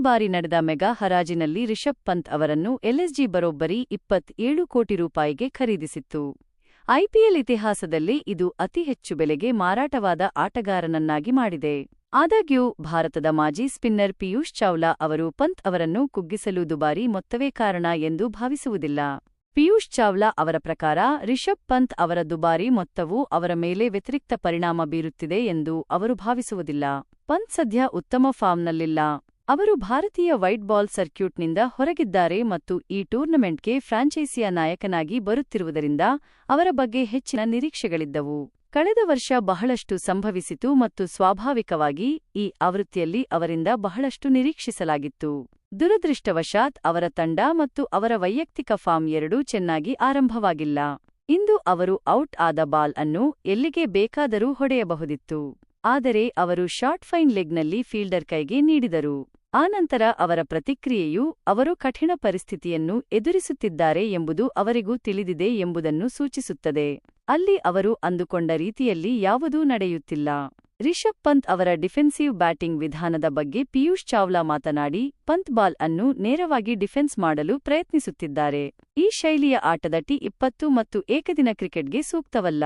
ಬಾರಿ ನಡೆದ ಮೆಗಾ ಹರಾಜಿನಲ್ಲಿ ರಿಷಬ್ ಪಂತ್ ಅವರನ್ನು ಎಲ್ಎಸ್ಜಿ ಬರೋಬ್ಬರಿ 27 ಕೋಟಿ ರೂಪಾಯಿಗೆ ಖರೀದಿಸಿತ್ತು. ಐಪಿಎಲ್ ಇತಿಹಾಸದಲ್ಲಿ ಇದು ಅತಿ ಹೆಚ್ಚು ಬೆಲೆಗೆ ಮಾರಾಟವಾದ ಆಟಗಾರನನ್ನಾಗಿ ಮಾಡಿದೆ. ಆದಾಗ್ಯೂ ಭಾರತದ ಮಾಜಿ ಸ್ಪಿನ್ನರ್ ಪಿಯೂಷ್ ಚಾವ್ಲಾ ಅವರು ಪಂತ್ ಅವರನ್ನು ಕುಗ್ಗಿಸಲು ದುಬಾರಿ ಮೊತ್ತವೇ ಕಾರಣ ಎಂದು ಭಾವಿಸುವುದಿಲ್ಲ. ಪಿಯೂಷ್ ಚಾವ್ಲಾ ಅವರ ಪ್ರಕಾರ ರಿಷಬ್ ಪಂತ್ ಅವರ ದುಬಾರಿ ಮೊತ್ತವು ಅವರ ಮೇಲೆ ವ್ಯತಿರಿಕ್ತ ಪರಿಣಾಮ ಬೀರುತ್ತಿದೆ ಎಂದು ಅವರು ಭಾವಿಸುವುದಿಲ್ಲ. ಪಂತ್ ಸದ್ಯ ಉತ್ತಮ ಫಾರ್ಮ್ನಲ್ಲಿಲ್ಲ. ಅವರು ಭಾರತೀಯ ವೈಟ್ ಬಾಲ್ ಸರ್ಕ್ಯೂಟ್ನಿಂದ ಹೊರಗಿದ್ದಾರೆ ಮತ್ತು ಈ ಟೂರ್ನಮೆಂಟ್ಗೆ ಫ್ರಾಂಚೈಸಿಯ ನಾಯಕನಾಗಿ ಬರುತ್ತಿರುವುದರಿಂದ ಅವರ ಬಗ್ಗೆ ಹೆಚ್ಚಿನ ನಿರೀಕ್ಷೆಗಳಿದ್ದವು. ಕಳೆದ ವರ್ಷ ಬಹಳಷ್ಟು ಸಂಭವಿಸಿತು ಮತ್ತು ಸ್ವಾಭಾವಿಕವಾಗಿ ಈ ಆವೃತ್ತಿಯಲ್ಲಿ ಅವರಿಂದ ಬಹಳಷ್ಟು ನಿರೀಕ್ಷಿಸಲಾಗಿತ್ತು. ದುರದೃಷ್ಟವಶಾತ್ ಅವರ ತಂಡ ಮತ್ತು ಅವರ ವೈಯಕ್ತಿಕ ಫಾರ್ಮ್ ಎರಡೂ ಚೆನ್ನಾಗಿ ಆರಂಭವಾಗಿಲ್ಲ. ಇಂದು ಅವರು ಔಟ್ ಆದ ಬಾಲ್ ಅನ್ನು ಎಲ್ಲಿಗೆ ಬೇಕಾದರೂ ಹೊಡೆಯಬಹುದಿತ್ತು. ಆದರೆ ಅವರು ಶಾರ್ಟ್ ಫೈನ್ ಲೆಗ್ನಲ್ಲಿ ಫೀಲ್ಡರ್ ಕೈಗೆ ನೀಡಿದರು. ಆನಂತರ ಅವರ ಪ್ರತಿಕ್ರಿಯೆಯು ಅವರು ಕಠಿಣ ಪರಿಸ್ಥಿತಿಯನ್ನು ಎದುರಿಸುತ್ತಿದ್ದಾರೆ ಎಂಬುದು ಅವರಿಗೂ ತಿಳಿದಿದೆ ಎಂಬುದನ್ನು ಸೂಚಿಸುತ್ತದೆ. ಅಲ್ಲಿ ಅವರು ಅಂದುಕೊಂಡ ರೀತಿಯಲ್ಲಿ ಯಾವುದೂ ನಡೆಯುತ್ತಿಲ್ಲ. ರಿಷಬ್ ಪಂತ್ ಅವರ ಡಿಫೆನ್ಸಿವ್ ಬ್ಯಾಟಿಂಗ್ ವಿಧಾನದ ಬಗ್ಗೆ ಪಿಯೂಷ್ ಚಾವ್ಲಾ ಮಾತನಾಡಿ, ಪಂತ್ ಬಾಲ್ ಅನ್ನು ನೇರವಾಗಿ ಡಿಫೆನ್ಸ್ ಮಾಡಲು ಪ್ರಯತ್ನಿಸುತ್ತಿದ್ದಾರೆ. ಈ ಶೈಲಿಯ ಆಟದ ಟಿ20 ಮತ್ತು ಏಕದಿನ ಕ್ರಿಕೆಟ್ಗೆ ಸೂಕ್ತವಲ್ಲ.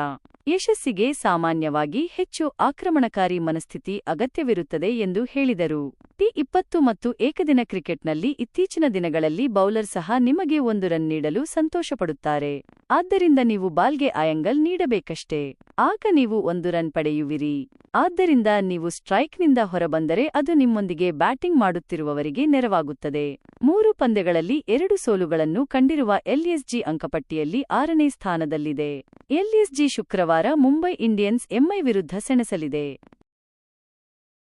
ಯಶಸ್ಸಿಗೆ ಸಾಮಾನ್ಯವಾಗಿ ಹೆಚ್ಚು ಆಕ್ರಮಣಕಾರಿ ಮನಸ್ಥಿತಿ ಅಗತ್ಯವಿರುತ್ತದೆ ಎಂದು ಹೇಳಿದರು. ಟಿ20 ಮತ್ತು ಏಕದಿನ ಕ್ರಿಕೆಟ್ನಲ್ಲಿ ಇತ್ತೀಚಿನ ದಿನಗಳಲ್ಲಿ ಬೌಲರ್ ಸಹ ನಿಮಗೆ 1 ರನ್ ನೀಡಲು ಸಂತೋಷಪಡುತ್ತಾರೆ. ಆದ್ದರಿಂದ ನೀವು ಬಾಲ್ಗೆ ಆಯಂಗಲ್ ನೀಡಬೇಕಷ್ಟೇ. ಆಗ ನೀವು 1 ರನ್ ಪಡೆಯುವಿರಿ. ಆದ್ದರಿಂದ ನೀವು ಸ್ಟ್ರೈಕ್ನಿಂದ ಹೊರಬಂದರೆ ಅದು ನಿಮ್ಮೊಂದಿಗೆ ಬ್ಯಾಟಿಂಗ್ ಮಾಡುತ್ತಿರುವವರಿಗೆ ನೆರವಾಗುತ್ತದೆ. 3 ಪಂದ್ಯಗಳಲ್ಲಿ 2 ಸೋಲುಗಳನ್ನು ಕಂಡಿರುವ ಎಲ್ಎಸ್ಜಿ ಅಂಕಪಟ್ಟಿಯಲ್ಲಿ 6ನೇ ಸ್ಥಾನದಲ್ಲಿದೆ. ಎಲ್ಎಸ್ಜಿ ಶುಕ್ರವಾರ ಮುಂಬೈ ಇಂಡಿಯನ್ಸ್ ಎಂಐ ವಿರುದ್ಧ ಸೆಣಸಲಿದೆ.